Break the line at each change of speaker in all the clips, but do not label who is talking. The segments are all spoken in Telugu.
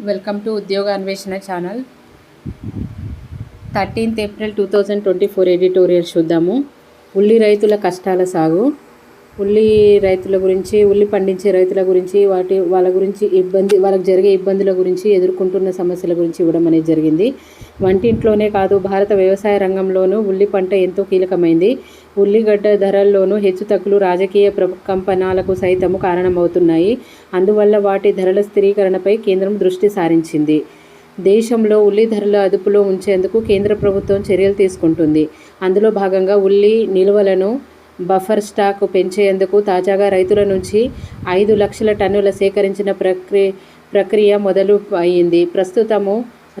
వెల్కమ్ టు ఉద్యోగ అన్వేషణ ఛానల్. 13th April 2024 ఎడిటోరియల్ చూద్దాము. ఉల్లి రైతుల కష్టాల సాగు. ఉల్లి రైతుల గురించి, ఉల్లి పండించే రైతుల గురించి, వాళ్ళ గురించి వాళ్ళకి జరిగే ఇబ్బందుల గురించి, ఎదుర్కొంటున్న సమస్యల గురించి ఇవ్వడం అనేది జరిగింది. వంటింట్లోనే కాదు, భారత వ్యవసాయ రంగంలోనూ ఉల్లి పంట ఎంతో కీలకమైంది. ఉల్లిగడ్డ ధరల్లోనూ హెచ్చుతగ్గులు రాజకీయ కంపనాలకు సైతము కారణమవుతున్నాయి. అందువల్ల వాటి ధరల స్థిరీకరణపై కేంద్రం దృష్టి సారించింది. దేశంలో ఉల్లి ధరల అదుపులో ఉంచేందుకు కేంద్ర ప్రభుత్వం చర్యలు తీసుకుంటుంది. అందులో భాగంగా ఉల్లి నిల్వలను బఫర్ స్టాక్ పెంచేందుకు తాజాగా రైతుల నుంచి 5 లక్షల టన్నుల సేకరించిన ప్రక్రియ మొదలు అయింది. ప్రస్తుతము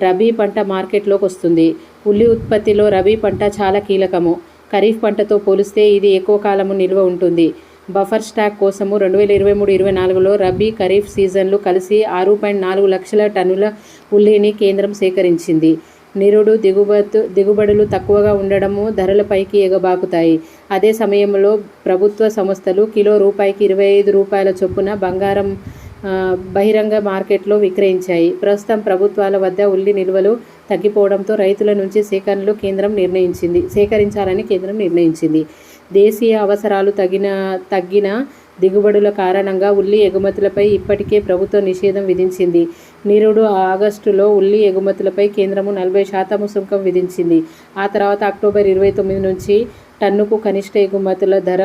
రబీ పంట మార్కెట్లోకి వస్తుంది. ఉల్లి ఉత్పత్తిలో రబీ పంట చాలా కీలకము. ఖరీఫ్ పంటతో పోలిస్తే ఇది ఎక్కువ కాలము నిల్వ ఉంటుంది. బఫర్ స్టాక్ కోసము 2023-24లో రబీ, ఖరీఫ్ సీజన్లు కలిసి 6.4 లక్షల టన్నుల ఉల్లిని కేంద్రం సేకరించింది. నిరుడు దిగుబడులు తక్కువగా ఉండడము ధరలపైకి ఎగబాకుతాయి. అదే సమయంలో ప్రభుత్వ సంస్థలు కిలో రూపాయికి 25 రూపాయల చొప్పున బంగారం బహిరంగ మార్కెట్లో విక్రయించాయి. ప్రస్తుతం ప్రభుత్వాల వద్ద ఉల్లి నిల్వలు తగ్గిపోవడంతో రైతుల నుంచి సేకరించాలని కేంద్రం నిర్ణయించింది. దేశీయ అవసరాలు తగ్గిన దిగుబడుల కారణంగా ఉల్లి ఎగుమతులపై ఇప్పటికే ప్రభుత్వం నిషేధం విధించింది. నిరుడు ఆగస్టులో ఉల్లి ఎగుమతులపై కేంద్రము 40% సుంకం విధించింది. ఆ తర్వాత అక్టోబర్ 29 నుంచి టన్నుకు కనిష్ట ఎగుమతుల ధర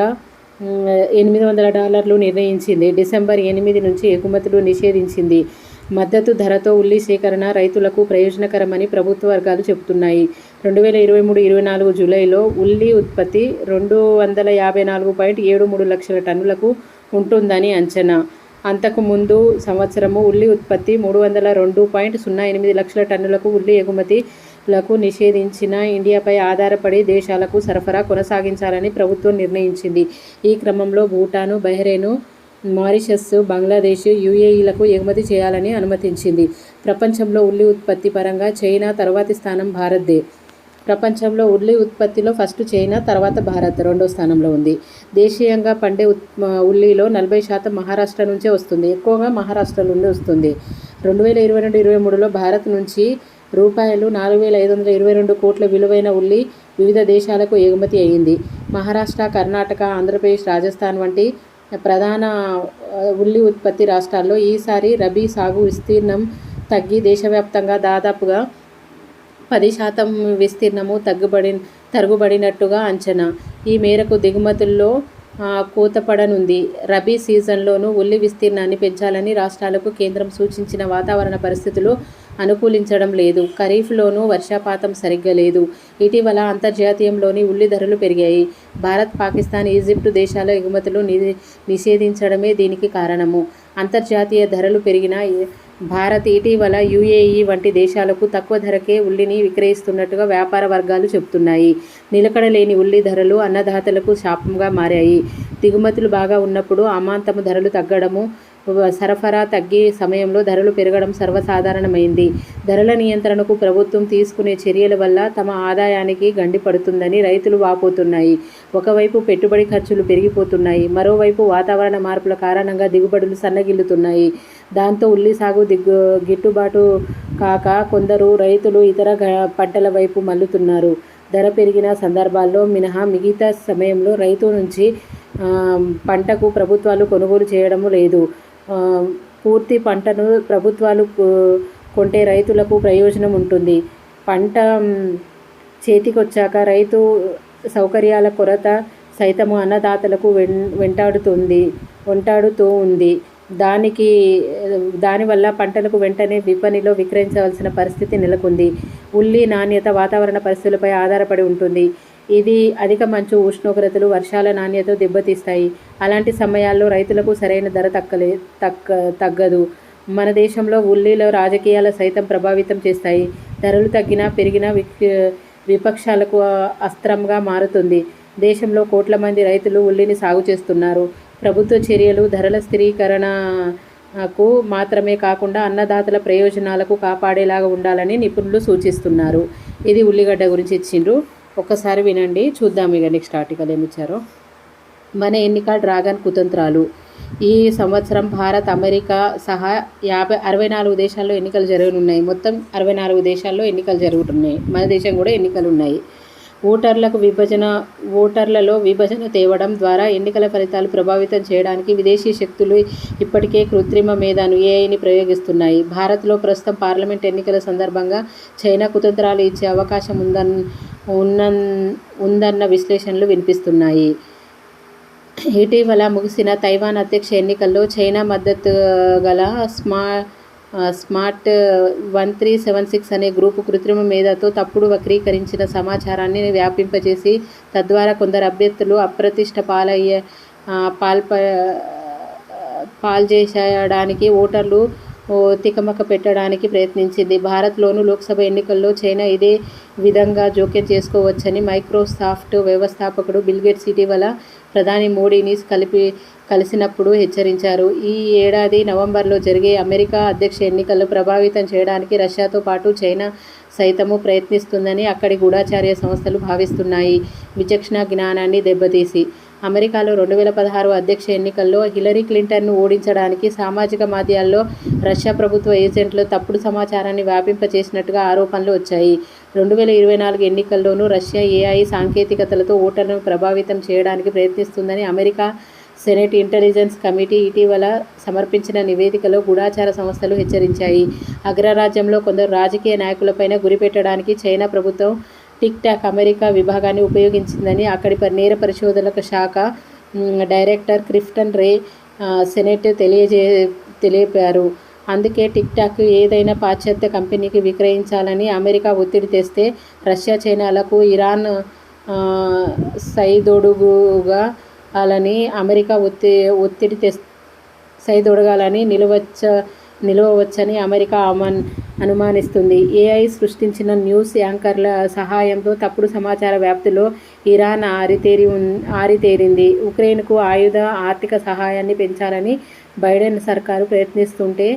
$800 నిర్ణయించింది. డిసెంబర్ 8 నుంచి ఎగుమతులు నిషేధించింది. మద్దతు ధరతో ఉల్లి సేకరణ రైతులకు ప్రయోజనకరమని ప్రభుత్వ వర్గాలు చెబుతున్నాయి. 2023-24 జూలైలో ఉల్లి ఉత్పత్తి 254.73 లక్షల టన్నులకు ఉంటుందని అంచనా. అంతకు ముందు సంవత్సరము ఉల్లి ఉత్పత్తి 302.08 లక్షల టన్నులకు ఉల్లి ఎగుమతులకు నిషేధించిన ఇండియాపై ఆధారపడి దేశాలకు సరఫరా కొనసాగించాలని ప్రభుత్వం నిర్ణయించింది. ఈ క్రమంలో భూటాను, బహ్రెయిన్, మారిషస్, బంగ్లాదేశ్, యుఏఈలకు ఎగుమతి చేయాలని అనుమతించింది. ప్రపంచంలో ఉల్లి ఉత్పత్తి పరంగా చైనా తర్వాతి స్థానం భారత్దే. ప్రపంచంలో ఉల్లి ఉత్పత్తిలో ఫస్ట్ చైనా, తర్వాత భారత్ రెండో స్థానంలో ఉంది. దేశీయంగా పండే ఉల్లిలో 40% మహారాష్ట్ర నుంచే వస్తుంది. ఎక్కువగా మహారాష్ట్ర నుండి వస్తుంది. 2022-23లో భారత్ నుంచి రూపాయలు 4,522 కోట్ల విలువైన ఉల్లి వివిధ దేశాలకు ఎగుమతి అయ్యింది. మహారాష్ట్ర, కర్ణాటక, ఆంధ్రప్రదేశ్, రాజస్థాన్ వంటి ప్రధాన ఉల్లి ఉత్పత్తి రాష్ట్రాల్లో ఈసారి రబీ సాగు విస్తీర్ణం తగ్గి దేశవ్యాప్తంగా దాదాపుగా 10% విస్తీర్ణము తరుగుబడినట్టుగా అంచనా. ఈ మేరకు దిగుమతుల్లో కోతపడనుంది. రబీ సీజన్లోనూ ఉల్లి విస్తీర్ణాన్ని పెంచాలని రాష్ట్రాలకు కేంద్రం సూచించిన వాతావరణ పరిస్థితులు అనుకూలించడం లేదు. ఖరీఫ్లోనూ వర్షపాతం సరిగ్గా లేదు. ఇటీవల అంతర్జాతీయంలోని ఉల్లి ధరలు పెరిగాయి. భారత్, పాకిస్తాన్, ఈజిప్టు దేశాల ఎగుమతులు నిషేధించడమే దీనికి కారణము. అంతర్జాతీయ ధరలు పెరిగినా భారత్ ఇటీవల యుఏఈ వంటి దేశాలకు తక్కువ ధరకే ఉల్లిని విక్రయిస్తున్నట్టుగా వ్యాపార వర్గాలు చెబుతున్నాయి. నిలకడలేని ఉల్లి ధరలు అన్నదాతలకు శాపంగా మారాయి. దిగుమతులు బాగా ఉన్నప్పుడు అమాంతము ధరలు తగ్గడము, సరఫరా తగ్గే సమయంలో ధరలు పెరగడం సర్వసాధారణమైంది. ధరల నియంత్రణకు ప్రభుత్వం తీసుకునే చర్యల వల్ల తమ ఆదాయానికి గండి పడుతుందని రైతులు వాపోతున్నాయి. ఒకవైపు పెట్టుబడి ఖర్చులు పెరిగిపోతున్నాయి. మరోవైపు వాతావరణ మార్పుల కారణంగా దిగుబడులు సన్నగిల్లుతున్నాయి. దాంతో ఉల్లి సాగు గిట్టుబాటు కాక కొందరు రైతులు ఇతర పంటల వైపు మళ్లుతున్నారు. ధర పెరిగిన సందర్భాల్లో మినహా మిగతా సమయంలో రైతు నుంచి పంటకు ప్రభుత్వాలు కొనుగోలు చేయడము లేదు. పూర్తి పంటను ప్రభుత్వాలు కొంటే రైతులకు ప్రయోజనం ఉంటుంది. పంట చేతికొచ్చాక రైతు సౌకర్యాల కొరత సైతము అన్నదాతలకు వెంటాడుతూ ఉంది. దానివల్ల పంటలకు వెంటనే విపణిలో విక్రయించవలసిన పరిస్థితి నెలకొంది. ఉల్లి నాణ్యత వాతావరణ పరిస్థితులపై ఆధారపడి ఉంటుంది. ఇది అధిక మంచు, ఉష్ణోగ్రతలు, వర్షాల నాణ్యత దెబ్బతీస్తాయి. అలాంటి సమయాల్లో రైతులకు సరైన ధర తగ్గదు. మన దేశంలో ఉల్లిలో రాజకీయాలు సైతం ప్రభావితం చేస్తాయి. ధరలు తగ్గినా పెరిగినా విపక్షాలకు అస్త్రంగా మారుతుంది. దేశంలో కోట్ల మంది రైతులు ఉల్లిని సాగు చేస్తున్నారు. ప్రభుత్వ చర్యలు ధరల స్థిరీకరణకు మాత్రమే కాకుండా అన్నదాతల ప్రయోజనాలకు కాపాడేలాగా ఉండాలని నిపుణులు సూచిస్తున్నారు. ఇది ఉల్లిగడ్డ గురించి ఇచ్చిండ్రు. ఒక్కసారి వినండి, చూద్దాం ఇక నెక్స్ట్ ఆర్టికల్ ఏమిచ్చారో. మన ఎన్నిక డ్రాగన్ కుతంత్రాలు. ఈ సంవత్సరం భారత్, అమెరికా సహా 64 దేశాల్లో ఎన్నికలు జరగనున్నాయి. మొత్తం 64 దేశాల్లో ఎన్నికలు జరుగుతున్నాయి. మన దేశం కూడా ఎన్నికలు ఉన్నాయి. ఓటర్లలో విభజన తేవడం ద్వారా ఎన్నికల ఫలితాలు ప్రభావితం చేయడానికి విదేశీ శక్తులు ఇప్పటికే కృత్రిమ మేధను ఏఐని ప్రయోగిస్తున్నాయి. భారత్లో ప్రస్తుతం పార్లమెంట్ ఎన్నికల సందర్భంగా చైనా కుతంత్రాలు ఇచ్చే అవకాశం ఉందన్న విశ్లేషణలు వినిపిస్తున్నాయి. ఇటీవల ముగిసిన తైవాన్ అధ్యక్ష ఎన్నికల్లో చైనా మద్దతు గల స్మార్ట్ 1376 అనే గ్రూపు కృత్రిమ మేధతో తప్పుడు వక్రీకరించిన సమాచారాన్ని వ్యాపింపజేసి తద్వారా కొందరు అభ్యర్థులు అప్రతిష్ట పాల్చేయడానికి ఓటర్లు తికమక పెట్టడానికి ప్రయత్నించింది. భారత్లోనూ లోక్సభ ఎన్నికల్లో చైనా ఇదే విధంగా జోక్యం చేసుకోవచ్చని మైక్రోసాఫ్ట్ వ్యవస్థాపకుడు బిల్గేట్స్ ఇటీవల ప్రధాని మోడీని కలిసినప్పుడు హెచ్చరించారు. ఈ ఏడాది నవంబర్లో జరిగే అమెరికా అధ్యక్ష ఎన్నికలను ప్రభావితం చేయడానికి రష్యాతో పాటు చైనా సైతము ప్రయత్నిస్తుందని అక్కడి గూఢచార్య సంస్థలు భావిస్తున్నాయి. విచక్షణ జ్ఞానాన్ని దెబ్బతీసి అమెరికాలో 2016 అధ్యక్ష ఎన్నికల్లో హిలరీ క్లింటన్ను ఓడించడానికి సామాజిక మాధ్యమాల్లో రష్యా ప్రభుత్వ ఏజెంట్లు తప్పుడు సమాచారాన్ని వ్యాపింపచేసినట్టుగా ఆరోపణలు వచ్చాయి. 2024 ఎన్నికల్లోనూ రష్యా ఏఐ సాంకేతికతలతో ఓటర్లను ప్రభావితం చేయడానికి ప్రయత్నిస్తుందని అమెరికా సెనేట్ ఇంటెలిజెన్స్ కమిటీ ఇటీవల సమర్పించిన నివేదికలో గూఢచార సంస్థలు హెచ్చరించాయి. అగ్రరాజ్యంలో కొందరు రాజకీయ నాయకులపైన గురిపెట్టడానికి చైనా ప్రభుత్వం టిక్ టాక్ అమెరికా విభాగాన్ని ఉపయోగించిందని అక్కడి నేర పరిశోధనల శాఖ డైరెక్టర్ క్రిస్టన్ రే సెనేట్ తెలిపారు. అందుకే టిక్ టాక్ ఏదైనా పాశ్చాత్య కంపెనీకి విక్రయించాలని అమెరికా ఒత్తిడి తెస్తే రష్యా, చైనాలకు ఇరాన్ సైదొడగాలని అమెరికా ఒత్తిడి సైదొడగాలని నిలవవచ్చని అమెరికా అనుమానిస్తుంది. ఏఐ సృష్టించిన న్యూస్ యాంకర్ల సహాయంతో తప్పుడు సమాచార వ్యాప్తిలో ఇరాన్ ఆరితేరింది. ఉక్రెయిన్కు ఆర్థిక సహాయాన్ని పెంచాలని బైడెన్ సర్కారు ప్రయత్నిస్తుంటే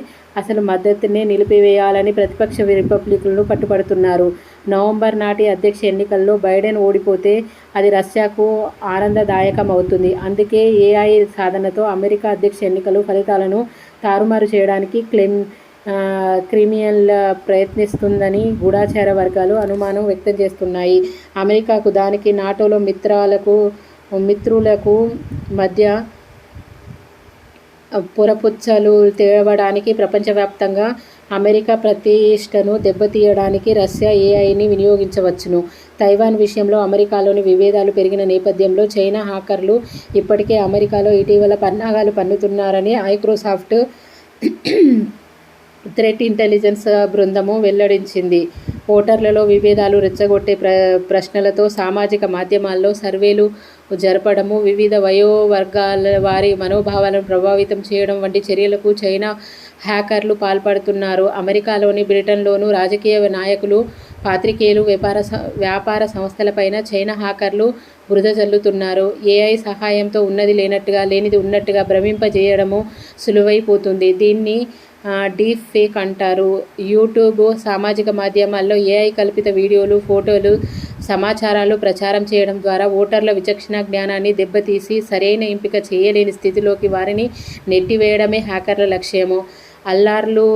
అసలు మద్దతునే నిలిపివేయాలని ప్రతిపక్ష రిపబ్లికన్లు పట్టుపడుతున్నారు. నవంబర్ నాటి అధ్యక్ష ఎన్నికల్లో బైడెన్ ఓడిపోతే అది రష్యాకు ఆనందదాయకం అవుతుంది. అందుకే ఏఐ సాధనతో అమెరికా అధ్యక్ష ఎన్నికల ఫలితాలను తారుమారు చేయడానికి క్రిమియన్ ప్రయత్నిస్తుందని గూఢచార వర్గాలు అనుమానం వ్యక్తం చేస్తున్నాయి. అమెరికాకు దానికి నాటోలో మిత్రులకు మధ్య పొరపుచ్చలు తేవడానికి ప్రపంచవ్యాప్తంగా అమెరికా ప్రతిష్టను దెబ్బతీయడానికి రష్యా ఏఐని వినియోగించవచ్చును. తైవాన్ విషయంలో అమెరికాలోని విభేదాలు పెరిగిన నేపథ్యంలో చైనా హ్యాకర్లు ఇప్పటికే అమెరికాలో ఇటీవల పన్నాగాలు పన్నుతున్నారని మైక్రోసాఫ్ట్ థ్రెట్ ఇంటెలిజెన్స్ బృందము వెల్లడించింది. ఓటర్లలో విభేదాలు రెచ్చగొట్టే ప్రశ్నలతో సామాజిక మాధ్యమాల్లో సర్వేలు జరపడము, వివిధ వయోవర్గాల వారి మనోభావాలను ప్రభావితం చేయడం వంటి చర్యలకు చైనా హ్యాకర్లు పాల్పడుతున్నారు. అమెరికాలోని, బ్రిటన్లోనూ రాజకీయ నాయకులు, పాత్రికేయులు, వ్యాపార సంస్థలపైన చైనా హ్యాకర్లు బురద జల్లుతున్నారు. ఏఐ సహాయంతో ఉన్నది లేనట్టుగా, లేనిది ఉన్నట్టుగా భ్రమింపజేయడము సులువైపోతుంది. దీన్ని డీప్ ఫేక్ అంటారు. యూట్యూబ్, సామాజిక మాధ్యమాల్లో ఏఐ కల్పిత వీడియోలు, ఫోటోలు, సమాచారాలు ప్రచారం చేయడం ద్వారా ఓటర్ల విచక్షణ జ్ఞానాన్ని దెబ్బతీసి సరైన ఎంపిక చేయలేని స్థితిలోకి వారిని నెట్టివేయడమే హ్యాకర్ల లక్ష్యము. అల్లర్లు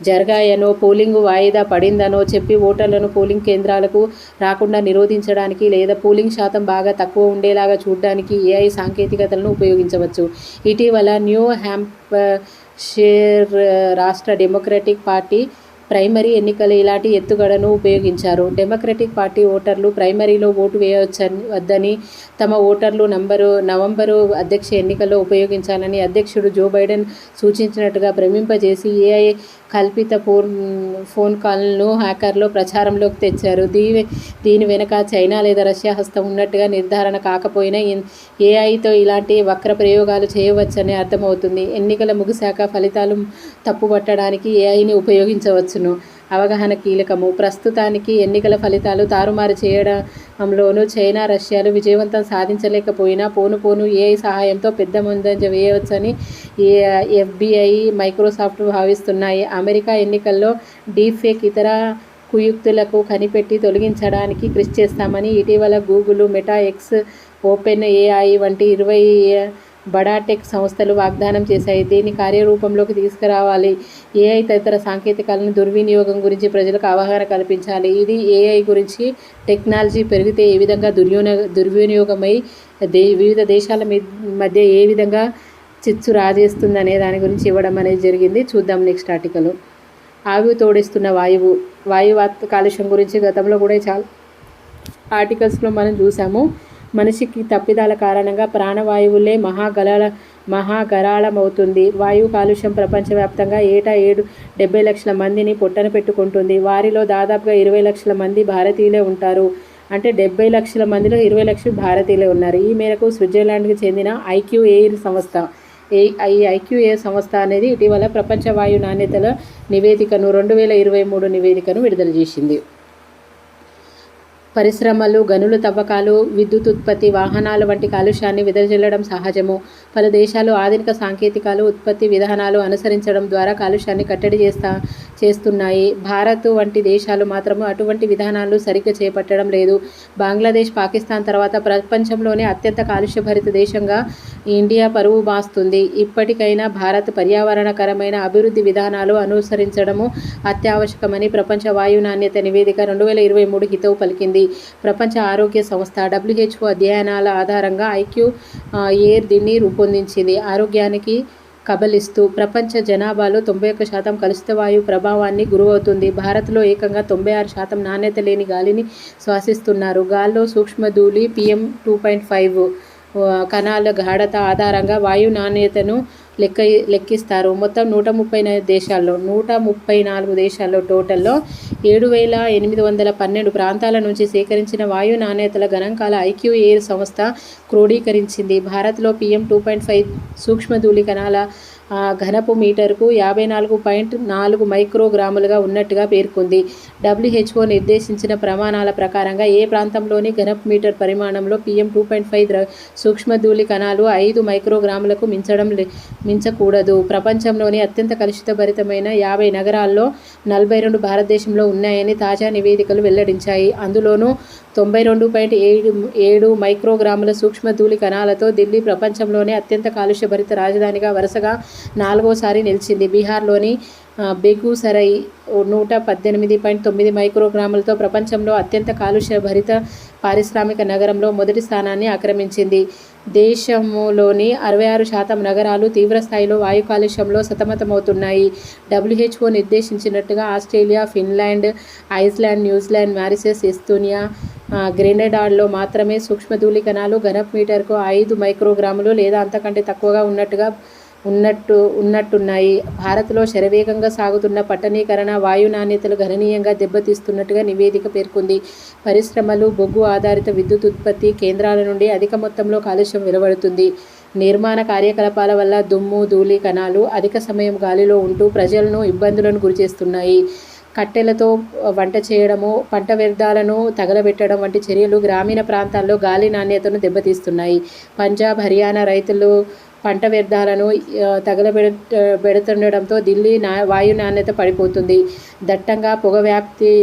జరిగాయనో, పోలింగు వాయిదా పడిందనో చెప్పి ఓటర్లను పోలింగ్ కేంద్రాలకు రాకుండా నిరోధించడానికి లేదా పోలింగ్ శాతం బాగా తక్కువ ఉండేలాగా చూడడానికి ఏఐ సాంకేతికతలను ఉపయోగించవచ్చు. ఇటీవల న్యూ హ్యాంప్షైర్ రాష్ట్ర డెమోక్రటిక్ పార్టీ ప్రైమరీ ఎన్నికలు ఇలాంటి ఎత్తుగడను ఉపయోగించారు. డెమోక్రటిక్ పార్టీ ఓటర్లు ప్రైమరీలో ఓటు వేయవద్దని, తమ ఓటర్లు నవంబరు అధ్యక్ష ఎన్నికల్లో ఉపయోగించాలని అధ్యక్షుడు జో బైడెన్ సూచించినట్టుగా భ్రమింపజేసి ఏఐ కల్పిత ఫోన్ కాల్ను హ్యాకర్లు ప్రచారంలోకి తెచ్చారు. దీని వెనుక చైనా లేదా రష్యా హస్తం ఉన్నట్టుగా నిర్ధారణ కాకపోయినా ఏఐతో ఇలాంటి వక్ర ప్రయోగాలు చేయవచ్చని అర్థమవుతుంది. ఎన్నికల ముగిశాక ఫలితాలు తప్పుపట్టడానికి ఏఐని ఉపయోగించవచ్చును. అవగాహన కీలకము. ప్రస్తుతానికి ఎన్నికల ఫలితాలు తారుమారు చేయడంలోనూ చైనా, రష్యాలు విజయవంతం సాధించలేకపోయినా పోను ఏఐ సహాయంతో పెద్ద ముందంజ వేయవచ్చని ఎఫ్బిఐ, మైక్రోసాఫ్ట్ భావిస్తున్నాయి. అమెరికా ఎన్నికల్లో డీప్ ఫేక్ ఇతర కుయుక్తులకు కనిపెట్టి తొలగించడానికి కృషి చేస్తామని ఇటీవల Google, meta, X open AI వంటి 20 బడా టెక్ సంస్థలు వాగ్దానం చేశాయి. దీన్ని కార్యరూపంలోకి తీసుకురావాలి. ఏఐ తదితర సాంకేతికాలను దుర్వినియోగం గురించి ప్రజలకు అవగాహన కల్పించాలి. ఇది ఏఐ గురించి టెక్నాలజీ పెరిగితే ఏ విధంగా దుర్వినియోగమై వివిధ దేశాల మధ్య ఏ విధంగా చిచ్చు రాజేస్తుందనే దాని గురించి ఇవ్వడం అనేది జరిగింది. చూద్దాం నెక్స్ట్ ఆర్టికల్. ఆవిరి తోడేస్తున్న వాయువు కాలుష్యం గురించి గతంలో కూడా చాలా ఆర్టికల్స్లో మనం చూసాము. మనిషికి తప్పిదాల కారణంగా ప్రాణవాయువులే మహాగరాళమవుతుంది. వాయు కాలుష్యం ప్రపంచవ్యాప్తంగా ఏటా 70 లక్షల మందిని పొట్టన పెట్టుకుంటుంది. వారిలో దాదాపుగా 20 లక్షల మంది భారతీయులే ఉంటారు. అంటే 70 లక్షల మందిలో 20 లక్షలు భారతీయులే ఉన్నారు. ఈ మేరకు స్విట్జర్లాండ్కి చెందిన ఐక్యూఎయిర్ సంస్థ ఈ ఐక్యూఎయిర్ సంస్థ అనేది ఇటీవల ప్రపంచ వాయు నాణ్యతల నివేదికను 2023 నివేదికను విడుదల చేసింది. పరిశ్రమలు, గనుల తవ్వకాలు, విద్యుత్ ఉత్పత్తి, వాహనాలు వంటి కాలుష్యాన్ని వెదజల్లడం సహజము. పలు దేశాలు ఆధునిక సాంకేతికాలు, ఉత్పత్తి విధానాలు అనుసరించడం ద్వారా కాలుష్యాన్ని కట్టడి చేస్తున్నాయి. భారత్ వంటి దేశాలు మాత్రం అటువంటి విధానాలు సరిగ్గా చేపట్టడం లేదు. బంగ్లాదేశ్, పాకిస్తాన్ తర్వాత ప్రపంచంలోనే అత్యంత కాలుష్యభరిత దేశంగా ఇండియా పరువు బాస్తుంది. ఇప్పటికైనా భారత్ పర్యావరణకరమైన అభివృద్ధి విధానాలు అనుసరించడము అత్యావశ్యకమని ప్రపంచ వాయు నాణ్యత నివేదిక 2023 హితవు పలికింది. ప్రపంచ ఆరోగ్య సంస్థ WHO అధ్యయనాల ఆధారంగా ఐక్యూఎయిర్ దీన్ని రూపొందించింది. ఆరోగ్యానికి కబలిస్తూ ప్రపంచ జనాభాలో 91% కలుషిత వాయు ప్రభావాన్ని గురవుతుంది. భారత్లో ఏకంగా 96% నాణ్యత లేని గాలిని శ్వాసిస్తున్నారు. గాల్లో సూక్ష్మధూళి PM2.5 కణాల గాఢత ఆధారంగా వాయు నాణ్యతను లెక్కిస్తారు. మొత్తం 134 దేశాల్లో టోటల్లో 7,812 ప్రాంతాల నుంచి సేకరించిన వాయు నాణ్యతల గణాంకాల ఐక్యూఎయిర్ సంస్థ క్రోడీకరించింది. భారత్లో PM2.5 సూక్ష్మధూళి కణాల ఘనపు మీటరుకు 54.4 మైక్రోగ్రాములుగా ఉన్నట్టుగా పేర్కొంది. WHO నిర్దేశించిన ప్రమాణాల ప్రకారంగా ఏ ప్రాంతంలోని ఘనపు మీటర్ పరిమాణంలో PM2.5 సూక్ష్మధూళి కణాలు 5 మైక్రోగ్రాములకు మించకూడదు. ప్రపంచంలోని అత్యంత కలుషితభరితమైన 50 నగరాల్లో 42 భారతదేశంలో ఉన్నాయని తాజా నివేదికలు వెల్లడించాయి. అందులోనూ 92.7 మైక్రోగ్రాముల సూక్ష్మధూళి కణాలతో ఢిల్లీ ప్రపంచంలోనే అత్యంత కాలుష్యభరిత రాజధానిగా వరుసగా 4వసారి నిలిచింది. బీహార్లోని బేగూసరై 118.9 మైక్రోగ్రాములతో ప్రపంచంలో అత్యంత కాలుష్యభరిత పారిశ్రామిక నగరంలో మొదటి స్థానాన్ని ఆక్రమించింది. దేశంలోని 66% నగరాలు తీవ్రస్థాయిలో వాయు కాలుష్యంలో సతమతమవుతున్నాయి. WHO నిర్దేశించినట్టుగా Australia, Finland, Iceland, New Zealand, Mauritius, Estonia, గ్రెనడాల్లో మాత్రమే సూక్ష్మధూళి కణాలు ఘనపు మీటర్కు 5 మైక్రోగ్రాములు లేదా అంతకంటే తక్కువగా ఉన్నట్టున్నాయి. భారత్లో శరవేగంగా సాగుతున్న పట్టణీకరణ వాయు నాణ్యతలు గణనీయంగా దెబ్బతీస్తున్నట్టుగా నివేదిక పేర్కొంది. పరిశ్రమలు, బొగ్గు ఆధారిత విద్యుత్ ఉత్పత్తి కేంద్రాల నుండి అధిక మొత్తంలో కాలుష్యం వెలువడుతుంది. నిర్మాణ కార్యకలాపాల వల్ల దుమ్ము, ధూళి కణాలు అధిక సమయం గాలిలో ఉంటూ ప్రజలను ఇబ్బందులను గురిచేస్తున్నాయి. కట్టెలతో వంట చేయడము, పంట వ్యర్థాలను తగలబెట్టడం వంటి చర్యలు గ్రామీణ ప్రాంతాల్లో గాలి నాణ్యతను దెబ్బతీస్తున్నాయి. పంజాబ్, హర్యానా రైతులు పంట వ్యర్థాలను తగలబెడుతుండడంతో ఢిల్లీ వాయు నాణ్యత పడిపోతుంది. దట్టంగా పొగ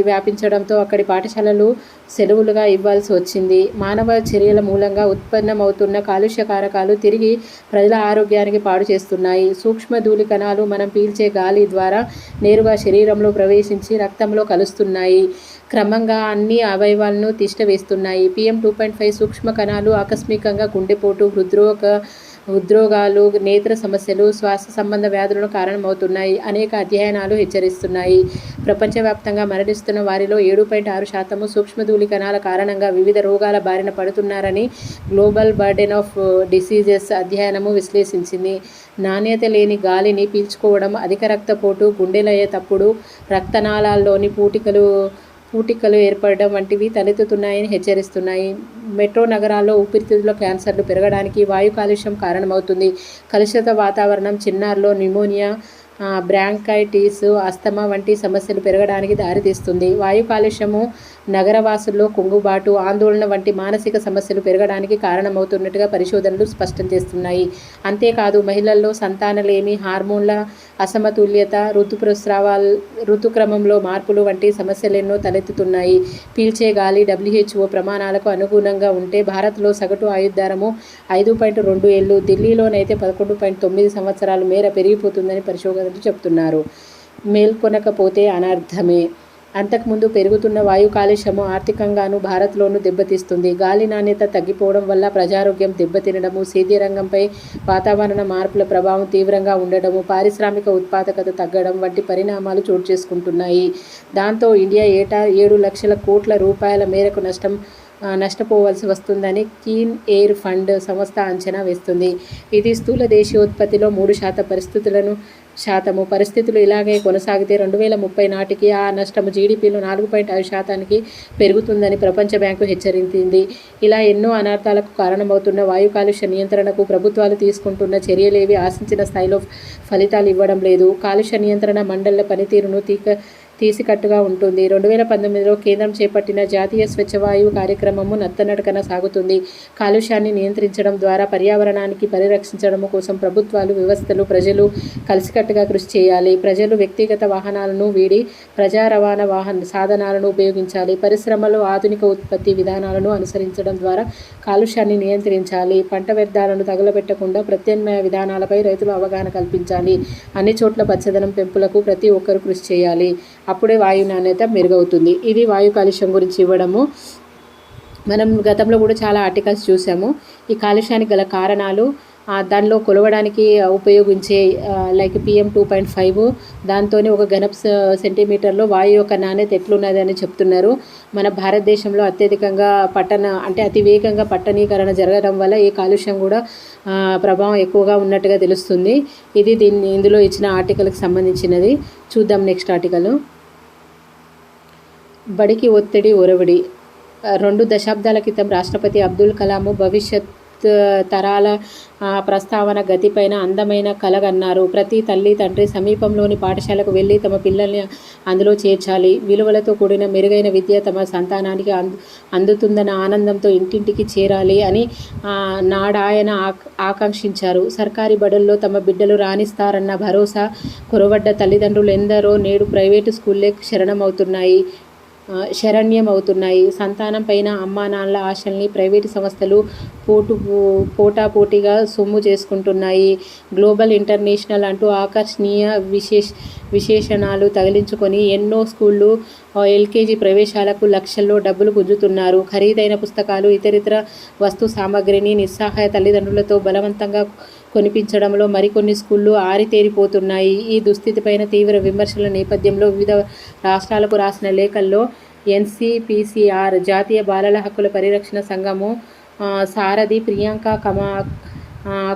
వ్యాపించడంతో అక్కడి పాఠశాలలు సెలవులుగా ఇవ్వాల్సి వచ్చింది. మానవ చర్యల మూలంగా ఉత్పన్నమవుతున్న కాలుష్య కారకాలు తిరిగి ప్రజల ఆరోగ్యానికి పాడు చేస్తున్నాయి. సూక్ష్మధూళి కణాలు మనం పీల్చే గాలి ద్వారా నేరుగా శరీరంలో ప్రవేశించి రక్తంలో కలుస్తున్నాయి. క్రమంగా అన్ని అవయవాలను తిష్టవేస్తున్నాయి. PM2.5 సూక్ష్మ కణాలు ఆకస్మికంగా గుండెపోటు, హృద్రోగాలు, నేత్ర సమస్యలు, శ్వాస సంబంధ వ్యాధులను కారణమవుతున్నాయి. అనేక అధ్యయనాలు హెచ్చరిస్తున్నాయి. ప్రపంచవ్యాప్తంగా మరణిస్తున్న వారిలో 7.6% సూక్ష్మధూళి కణాల కారణంగా వివిధ రోగాల బారిన పడుతున్నారని గ్లోబల్ బర్డెన్ ఆఫ్ డిసీజెస్ అధ్యయనము విశ్లేషించింది. నాణ్యత లేని గాలిని పీల్చుకోవడం అధిక రక్తపోటు, గుండెలయ్యే తప్పుడు, రక్తనాళాల్లోని పూటికలు ఏర్పడడం వంటివి తలెత్తుతున్నాయని హెచ్చరిస్తున్నాయి. మెట్రో నగరాల్లో ఊపిరితిత్తుల క్యాన్సర్లు పెరగడానికి వాయు కాలుష్యం కారణమవుతుంది. కలుషిత వాతావరణం చిన్నారుల్లో న్యూమోనియా, బ్రాంకైటిస్, అస్తమా వంటి సమస్యలు పెరగడానికి దారితీస్తుంది. వాయు కాలుష్యము నగరవాసుల్లో కుంగుబాటు, ఆందోళన వంటి మానసిక సమస్యలు పెరగడానికి కారణమవుతున్నట్టుగా పరిశోధనలు స్పష్టం చేస్తున్నాయి. అంతేకాదు మహిళల్లో సంతానలేమి, హార్మోన్ల అసమతుల్యత, ఋతుక్రమంలో మార్పులు వంటి సమస్యలెన్నో తలెత్తుతున్నాయి. పీల్చే గాలి WHO ప్రమాణాలకు అనుగుణంగా ఉంటే భారత్లో సగటు ఆయుర్దారము 5.2 ఏళ్లు, ఢిల్లీలోనైతే 11.9 సంవత్సరాల మేర పెరిగిపోతుందని పరిశోధకులు చెబుతున్నారు. మేల్కొనకపోతే అనర్థమే. అంతకుముందు పెరుగుతున్న వాయు కాలుష్యము ఆర్థికంగానూ భారత్లోనూ దెబ్బతీస్తుంది. గాలి నాణ్యత తగ్గిపోవడం వల్ల ప్రజారోగ్యం దెబ్బతినడము, సేద్య రంగంపై వాతావరణ మార్పుల ప్రభావం తీవ్రంగా ఉండడము, పారిశ్రామిక ఉత్పాదకత తగ్గడం వంటి పరిణామాలు చోటు చేసుకుంటున్నాయి. దాంతో ఇండియా ఏటా 7 లక్షల కోట్ల రూపాయల మేరకు నష్టపోవాల్సి వస్తుందని క్లీన్ ఎయిర్ ఫండ్ సంస్థ అంచనా వేస్తుంది. ఇది స్థూల దేశీయోత్పత్తిలో 3% పరిస్థితులు ఇలాగే కొనసాగితే 2030 నాటికి ఆ నష్టము జీడీపీలో 4.5% పెరుగుతుందని ప్రపంచ బ్యాంకు హెచ్చరించింది. ఇలా ఎన్నో అనర్థాలకు కారణమవుతున్న వాయు కాలుష్య నియంత్రణకు ప్రభుత్వాలు తీసుకుంటున్న చర్యలేవి ఆశించిన స్థాయిలో ఫలితాలు ఇవ్వడం లేదు. కాలుష్య నియంత్రణ మండళ్ల పనితీరును తీసికట్టుగా ఉంటుంది. 2019లో కేంద్రం చేపట్టిన జాతీయ స్వచ్ఛవాయువు కార్యక్రమము నత్తనడకన సాగుతుంది. కాలుష్యాన్ని నియంత్రించడం ద్వారా పర్యావరణానికి పరిరక్షించడం కోసం ప్రభుత్వాలు, వ్యవస్థలు, ప్రజలు కలిసికట్టుగా కృషి చేయాలి. ప్రజలు వ్యక్తిగత వాహనాలను వీడి ప్రజా రవాణా సాధనాలను ఉపయోగించాలి. పరిశ్రమలు ఆధునిక ఉత్పత్తి విధానాలను అనుసరించడం ద్వారా కాలుష్యాన్ని నియంత్రించాలి. పంట వ్యర్థాలను తగలబెట్టకుండా ప్రత్యామ్నాయ విధానాలపై రైతులు అవగాహన కల్పించాలి. అన్ని చోట్ల పచ్చదనం పెంపులకు ప్రతి ఒక్కరూ కృషి చేయాలి. అప్పుడే వాయు నాణ్యత మెరుగవుతుంది. ఇది వాయు కాలుష్యం గురించి ఇవ్వడము. మనం గతంలో కూడా చాలా ఆర్టికల్స్ చూసాము. ఈ కాలుష్యానికి గల కారణాలు, దానిలో కొలవడానికి ఉపయోగించే లైక్ PM 2.5 దాంతోనే ఒక ఘనపు సెంటీమీటర్లో వాయు యొక్క నాణ్యత ఎట్లున్నది అని చెప్తున్నారు. మన భారతదేశంలో అత్యధికంగా అతి వేగంగా పట్టణీకరణ జరగడం వల్ల ఈ కాలుష్యం కూడా ప్రభావం ఎక్కువగా ఉన్నట్టుగా తెలుస్తుంది. ఇది ఇందులో ఇచ్చిన ఆర్టికల్కి సంబంధించినది. చూద్దాం నెక్స్ట్ ఆర్టికల్. బడికి ఒత్తిడి ఒరవడి. 2 దశాబ్దాల క్రితం రాష్ట్రపతి అబ్దుల్ కలాం భవిష్యత్ తరాల ప్రస్తావన గతిపైన అందమైన కలగన్నారు. ప్రతి తల్లి, తండ్రి సమీపంలోని పాఠశాలకు వెళ్ళి తమ పిల్లల్ని అందులో చేర్చాలి. విలువలతో కూడిన మెరుగైన విద్య తమ సంతానానికి అందుతుందన్న ఆనందంతో ఇంటింటికి చేరాలి అని నాడాయన ఆకాంక్షించారు. సర్కారీ బడుల్లో తమ బిడ్డలు రాణిస్తారన్న భరోసా కొరవడ్డ తల్లిదండ్రులు ఎందరో నేడు ప్రైవేటు స్కూళ్ళే శరణ్యమవుతున్నాయి. సంతానం పైన అమ్మానాన్నల ఆశల్ని ప్రైవేటు సంస్థలు పోటాపోటీగా సొమ్ము చేసుకుంటున్నాయి. గ్లోబల్, ఇంటర్నేషనల్ అంటూ ఆకర్షణీయ విశేషణాలు తగిలించుకొని ఎన్నో స్కూళ్ళు LKG ప్రవేశాలకు లక్షల్లో డబ్బులు గుంజుతున్నారు. ఖరీదైన పుస్తకాలు, ఇతరితర వస్తు సామగ్రిని నిస్సహాయ తల్లిదండ్రులతో బలవంతంగా కొనిపించడంలో మరికొన్ని స్కూళ్ళు ఆరితేరిపోతున్నాయి. ఈ దుస్థితిపైన తీవ్ర విమర్శల నేపథ్యంలో వివిధ రాష్ట్రాలకు రాసిన లేఖల్లో NCPCR జాతీయ బాలల హక్కుల పరిరక్షణ సంఘము సారథి ప్రియాంక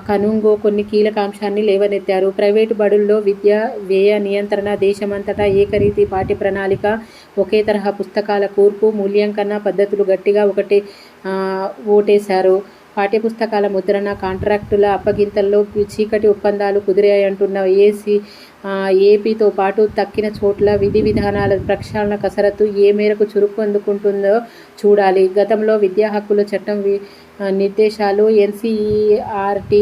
కనుంగో కొన్ని కీలక అంశాన్ని లేవనెత్తారు. ప్రైవేటు బడుల్లో విద్యా వ్యయ నియంత్రణ, దేశమంతటా ఏకరీతి పాఠ్య ప్రణాళిక, ఒకే తరహా పుస్తకాల కూర్పు, మూల్యాంకన పద్ధతులు గట్టిగా ఓటేశారు. పాఠ్యపుస్తకాల ముద్రణ, కాంట్రాక్టుల అప్పగింతల్లో చీకటి ఒప్పందాలు కుదిరాయంటున్న ఏపీతో పాటు తక్కిన చోట్ల విధి విధానాల ప్రక్షాళన కసరత్తు ఏ మేరకు చురుకందుకుంటుందో చూడాలి. గతంలో విద్యా హక్కుల చట్టం నిర్దేశాలు NCERT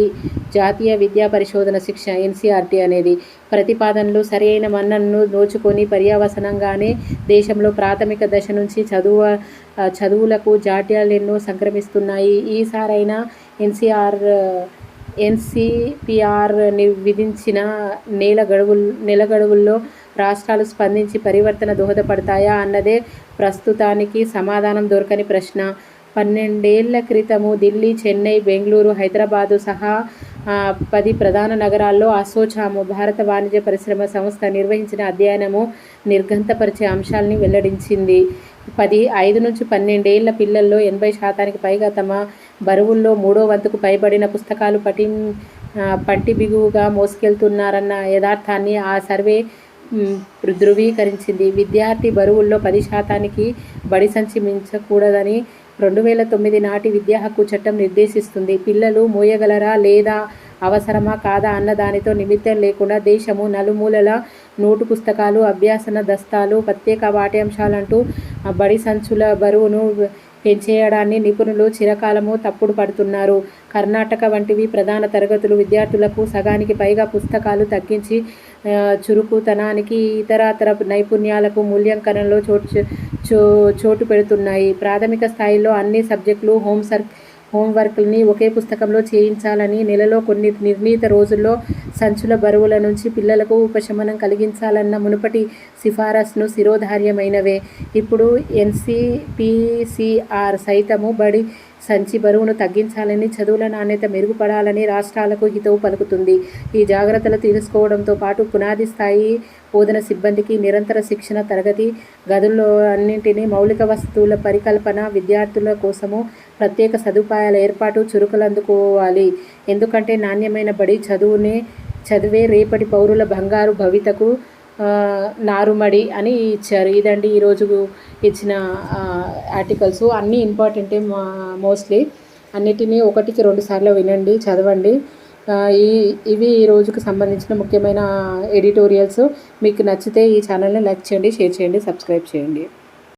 జాతీయ విద్యా పరిశోధన శిక్ష NCERT అనేది ప్రతిపాదనలు సరైన మన్ననను నోచుకొని పర్యవసానంగానే దేశంలో ప్రాథమిక దశ నుంచి చదువులకు జాడ్యాలెన్నో సంక్రమిస్తున్నాయి. ఈసారైనా NCPR విధించిన నెల గడువుల్లో రాష్ట్రాలు స్పందించి పరివర్తన దోహదపడతాయా అన్నదే ప్రస్తుతానికి సమాధానం దొరకని ప్రశ్న. 12 ఏళ్ల క్రితము ఢిల్లీ, చెన్నై, బెంగళూరు, హైదరాబాదు సహా 10 ప్రధాన నగరాల్లో అసోచాము భారత వాణిజ్య పరిశ్రమ సంస్థ నిర్వహించిన అధ్యయనము నిర్ఘంతపరిచే అంశాలని వెల్లడించింది. 5 నుంచి 12 ఏళ్ల పిల్లల్లో 80% పైగా తమ బరువుల్లో 3వ వంతుకు పైబడిన పుస్తకాలు పంటి బిగువుగా మోసుకెళ్తున్నారన్న యథార్థాన్ని ఆ సర్వే ధృవీకరించింది. విద్యార్థి బరువుల్లో 10% బడి సంచి మించకూడదని 2009 నాటి విద్యా హక్కు చట్టం నిర్దేశిస్తుంది. పిల్లలు మోయగలరా లేదా అవసరమా కాదా అన్న దానితో నిమిత్తం లేకుండా దేశము నలుమూలల నోటు పుస్తకాలు, అభ్యాసన దస్తాలు, ప్రత్యేక పాఠ్యాంశాలంటూ బడి సంచుల బరువును పెంచేయడాన్ని నిపుణులు చిరకాలము తప్పుడు పడుతున్నారు. కర్ణాటక వంటివి ప్రధాన తరగతులు విద్యార్థులకు సగానికి పైగా పుస్తకాలు తగ్గించి చురుకుతనానికి, ఇతరతర నైపుణ్యాలకు మూల్యాంకనంలో చోటు పెడుతున్నాయి. ప్రాథమిక స్థాయిలో అన్ని సబ్జెక్టులు, హోంవర్క్ని ఒకే పుస్తకంలో చేయించాలని, నెలలో కొన్ని నిర్ణీత రోజుల్లో సంచుల బరువుల నుంచి పిల్లలకు ఉపశమనం కలిగించాలన్న మునుపటి సిఫారసును శిరోధార్యమైనవే. ఇప్పుడు ఎన్సిపిసిఆర్ సైతము బడి సంచి బరువును తగ్గించాలని, చదువుల నాణ్యత మెరుగుపడాలని రాష్ట్రాలకు హితవు పలుకుతుంది. ఈ జాగ్రత్తలు తీసుకోవడంతో పాటు పునాది స్థాయి బోధన సిబ్బందికి నిరంతర శిక్షణ, తరగతి గదుల్లో అన్నింటినీ మౌలిక వసతుల పరికల్పన, విద్యార్థుల కోసము ప్రత్యేక సదుపాయాల ఏర్పాటు చురుకులందుకోవాలి. ఎందుకంటే నాణ్యమైన బడి చదువే రేపటి పౌరుల బంగారు భవితకు నారుమడి అని ఇచ్చారు. ఇదండి ఈరోజు ఇచ్చిన ఆర్టికల్స్. అన్నీ ఇంపార్టెంటే మోస్ట్లీ. అన్నిటినీ 1కి 2 సార్లు వినండి, చదవండి. ఇవి ఈ రోజుకు సంబంధించిన ముఖ్యమైన ఎడిటోరియల్స్. మీకు నచ్చితే ఈ ఛానల్ని లైక్ చేయండి, షేర్ చేయండి, సబ్స్క్రైబ్ చేయండి.